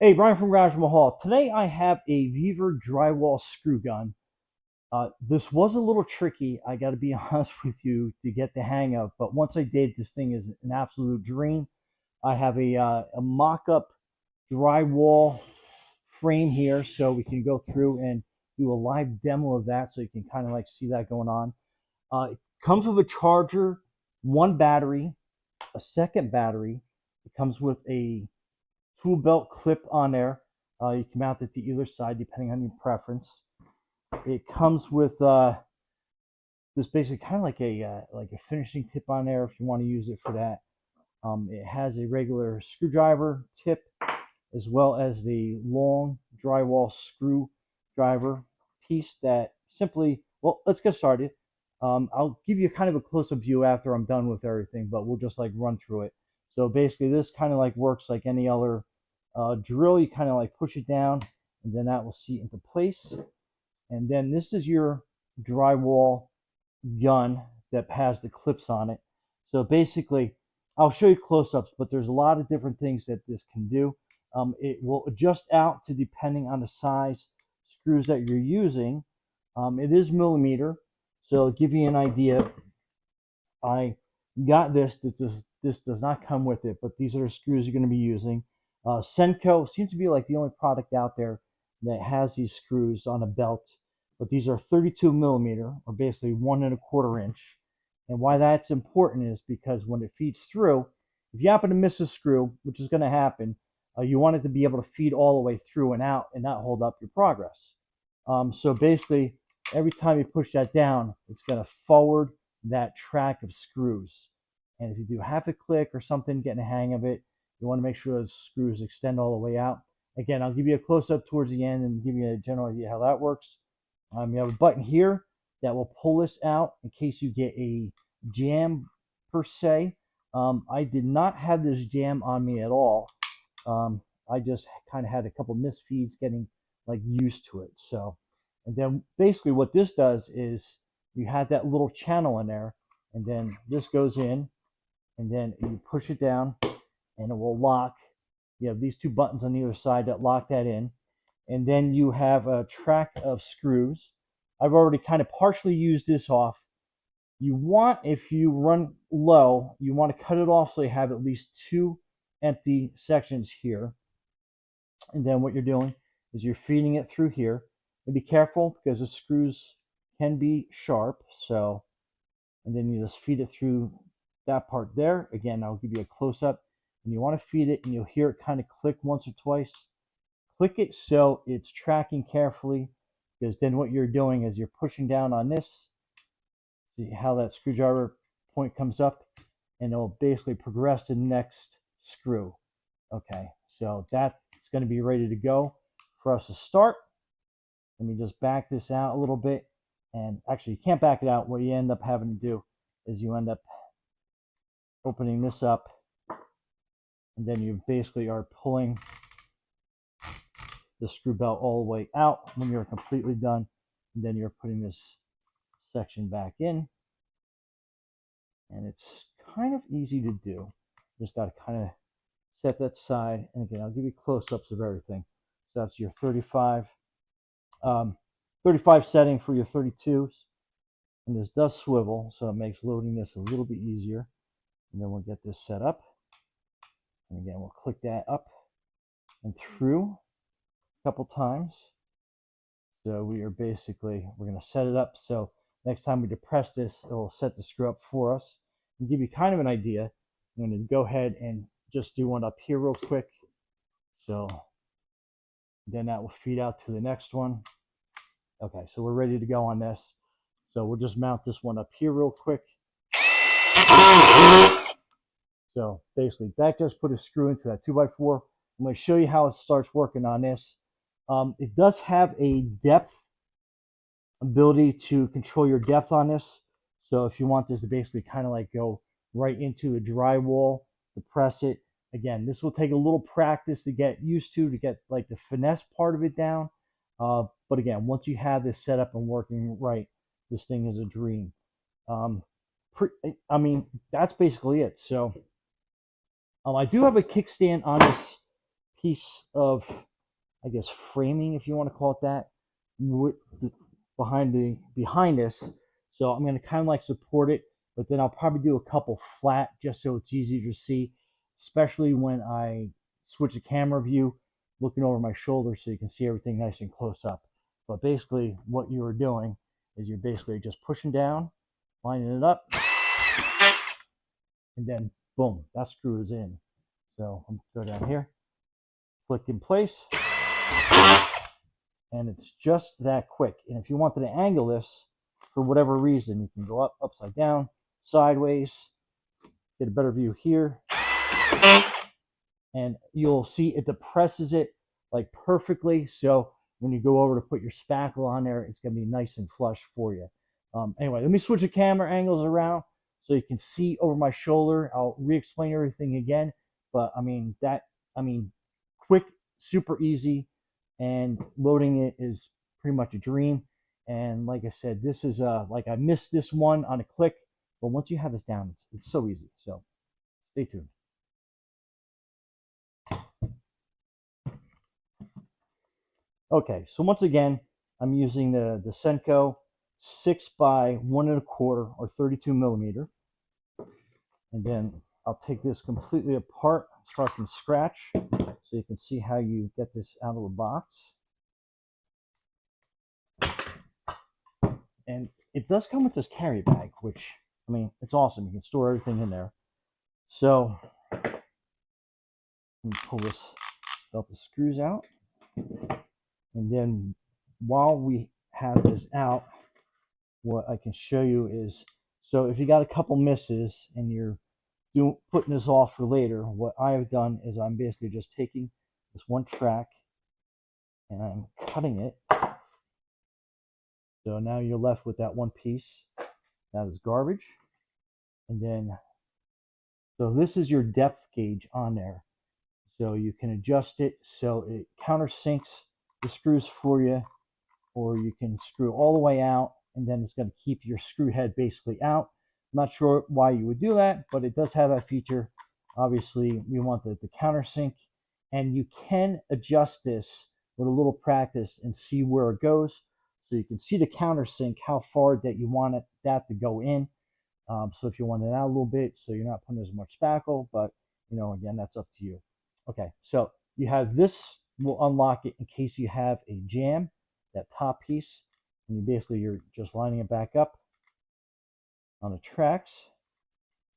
Hey, Brian from Garage Mahal. Today I have a VEVOR Drywall Screwgun. This was a little tricky, I got to be honest with you, to get the hang of, but once I did, this thing is an absolute dream. I have a mock-up drywall frame here, so we can go through and do a live demo of that so you can kind of like see that going on. It comes with a charger, one battery, a second battery. It comes with a tool belt clip on there. You can mount it to either side depending on your preference. It comes with this basically kind of like a finishing tip on there if you want to use it for that. It has a regular screwdriver tip as well as the long drywall screwdriver piece that simply, well, let's get started. I'll give you kind of a close-up view after I'm done with everything, but we'll just like run through it. So basically this kind of like works like any other drill. You kind of like push it down and then that will seat into place. And then this is your drywall gun that has the clips on it. So basically, I'll show you close-ups, but there's a lot of different things that this can do. It will adjust out to depending on the size screws that you're using. It is millimeter, so to give you an idea, I got this. This does not come with it, but these are the screws you're going to be using. Senko seems to be like the only product out there that has these screws on a belt, but these are 32 millimeter, or basically 1 1/4 inch. And why that's important is because when it feeds through, if you happen to miss a screw, which is going to happen, you want it to be able to feed all the way through and out and not hold up your progress. So basically, every time you push that down, it's going to forward that track of screws. And if you do half a click or something, getting a hang of it, you want to make sure those screws extend all the way out. Again, I'll give you a close-up towards the end and give you a general idea how that works. You have a button here that will pull this out in case you get a jam per se. I did not have this jam on me at all. I just kind of had a couple misfeeds getting like used to it. So, and then basically what this does is you have that little channel in there, and then this goes in, and then you push it down, and it will lock. You have these two buttons on either side that lock that in, and then you have a track of screws. I've already kind of partially used this off. You want, if you run low, you want to cut it off so you have at least 2 empty sections here. And then what you're doing is you're feeding it through here. And be careful because the screws can be sharp. So, and then you just feed it through that part there. Again, I'll give you a close-up. And you want to feed it, and you'll hear it kind of click once or twice. Click it so it's tracking carefully, because then what you're doing is you're pushing down on this. See how that screwdriver point comes up, and it'll basically progress to the next screw. Okay, so that's going to be ready to go for us to start. Let me just back this out a little bit. And actually, you can't back it out. What you end up having to do is you end up opening this up, and then you basically are pulling the screw belt all the way out when you're completely done. And then you're putting this section back in. And it's kind of easy to do. Just got to kind of set that side. And again, I'll give you close-ups of everything. So that's your 35 setting for your 32s. And this does swivel, so it makes loading this a little bit easier. And then we'll get this set up. And again, we'll click that up and through a couple times. So we are basically, we're going to set it up so next time we depress this, it will set the screw up for us. And give you kind of an idea, I'm going to go ahead and just do one up here real quick. So then that will feed out to the next one. Okay, so we're ready to go on this. So we'll just mount this one up here real quick. So basically, that just put a screw into that 2x4. I'm going to show you how it starts working on this. It does have a depth ability to control your depth on this. So if you want this to basically kind of like go right into the drywall to press it, again, this will take a little practice to get used to get like the finesse part of it down. But again, once you have this set up and working right, this thing is a dream. I mean, that's basically it. So I do have a kickstand on this piece of, I guess, framing, if you want to call it that, behind this. So I'm going to kind of like support it, but then I'll probably do a couple flat just so it's easier to see, especially when I switch the camera view, looking over my shoulder so you can see everything nice and close up. But basically what you are doing is you're basically just pushing down, lining it up, and then boom, that screw is in. So I'm going to go down here, click in place, and it's just that quick. And if you wanted to angle this for whatever reason, you can go up, upside down, sideways, get a better view here, and you'll see it depresses it like perfectly. So when you go over to put your spackle on there, it's going to be nice and flush for you. Anyway, let me switch the camera angles around so you can see over my shoulder. I'll re-explain everything again, but quick, super easy, and loading it is pretty much a dream. And like I said, this is like I missed this one on a click, but once you have this down, it's so easy. So stay tuned. Okay, so once again, I'm using the Senko 6x1 1/4 or 32 millimeter. And then I'll take this completely apart, start from scratch, so you can see how you get this out of the box. And it does come with this carry bag, which, I mean, it's awesome. You can store everything in there. So, let me pull this belt of screws out. And then while we have this out, what I can show you is, so if you got a couple misses and you're putting this off for later, what I've done is I'm basically just taking this one track and I'm cutting it. So now you're left with that one piece. That is garbage. And then, so this is your depth gauge on there. So you can adjust it so it countersinks the screws for you, or you can screw all the way out and then it's going to keep your screw head basically out. I'm not sure why you would do that, but it does have that feature. Obviously, we want the countersink, and you can adjust this with a little practice and see where it goes. So you can see the countersink, how far that you want that to go in. So if you want it out a little bit, so you're not putting as much spackle, but again, that's up to you. Okay, so you have this, will unlock it in case you have a jam, that top piece, and you're just lining it back up on the tracks.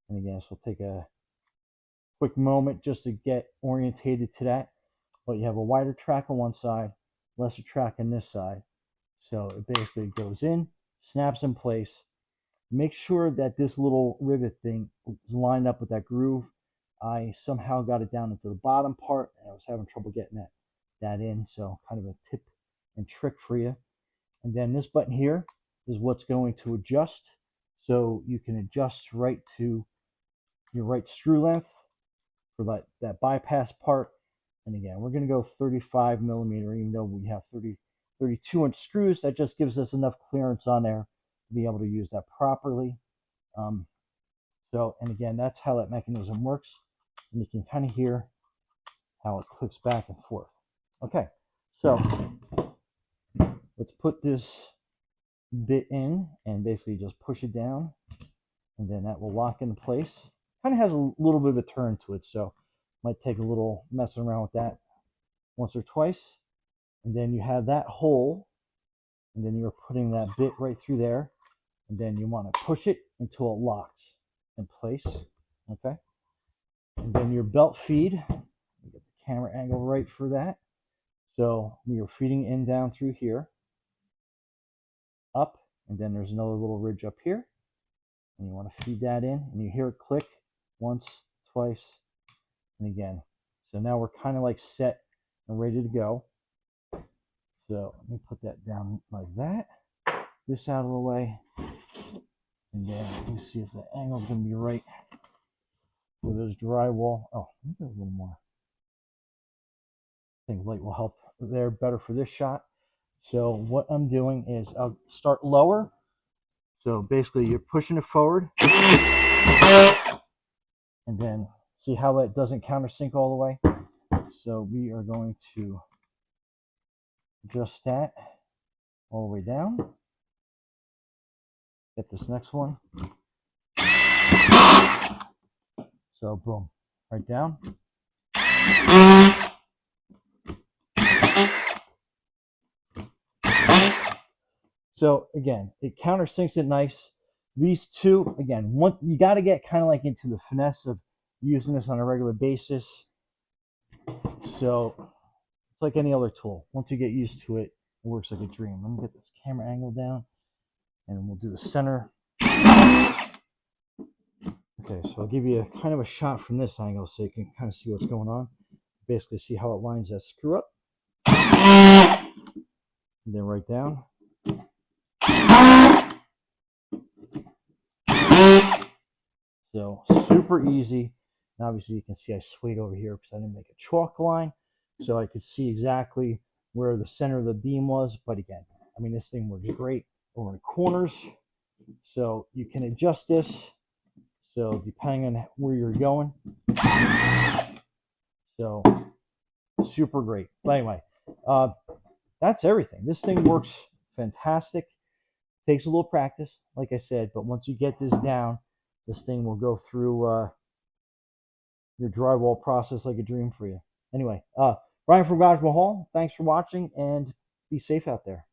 And again, this will take a quick moment just to get orientated to that. But you have a wider track on one side, lesser track on this side. So it basically goes in, snaps in place. Make sure that this little rivet thing is lined up with that groove. I somehow got it down into the bottom part, and I was having trouble getting that in. So kind of a tip and trick for you. And then this button here is what's going to adjust. So you can adjust right to your right screw length for that bypass part. And again, we're going to go 35 millimeter, even though we have 32-inch screws. That just gives us enough clearance on there to be able to use that properly. And again, that's how that mechanism works. And you can kind of hear how it clicks back and forth. Okay, so let's put this bit in and basically just push it down, and then that will lock into place. Kind of has a little bit of a turn to it, so might take a little messing around with that once or twice. And then you have that hole, and then you're putting that bit right through there, and then you want to push it until it locks in place. Okay, and then your belt feed, get the camera angle right for that. So you're feeding in down through here, up, and then there's another little ridge up here, and you want to feed that in, and you hear it click once, twice, and again. So now we're kind of like set and ready to go. So let me put that down like that, this out of the way, and then let me see if the angle is going to be right with this drywall. Oh, let me get a little more. I think light will help there better for this shot. So what I'm doing is I'll start lower. So basically you're pushing it forward, and then see how it doesn't countersink all the way. so we are going to adjust that all the way down. Get this next one. So boom, right down. So again, it countersinks it nice. These two, again, one, you got to get kind of like into the finesse of using this on a regular basis. So it's like any other tool. Once you get used to it, it works like a dream. Let me get this camera angle down, and we'll do the center. Okay, so I'll give you a kind of a shot from this angle so you can kind of see what's going on. Basically see how it lines that screw up. And then right down. So super easy. And obviously you can see I swayed over here because I didn't make a chalk line. So I could see exactly where the center of the beam was. But again, I mean, this thing works great over the corners. So you can adjust this. So depending on where you're going. So super great. But anyway, that's everything. This thing works fantastic. Takes a little practice, like I said, but once you get this down, this thing will go through your drywall process like a dream for you. Anyway, Brian from Garage Mahal, thanks for watching, and be safe out there.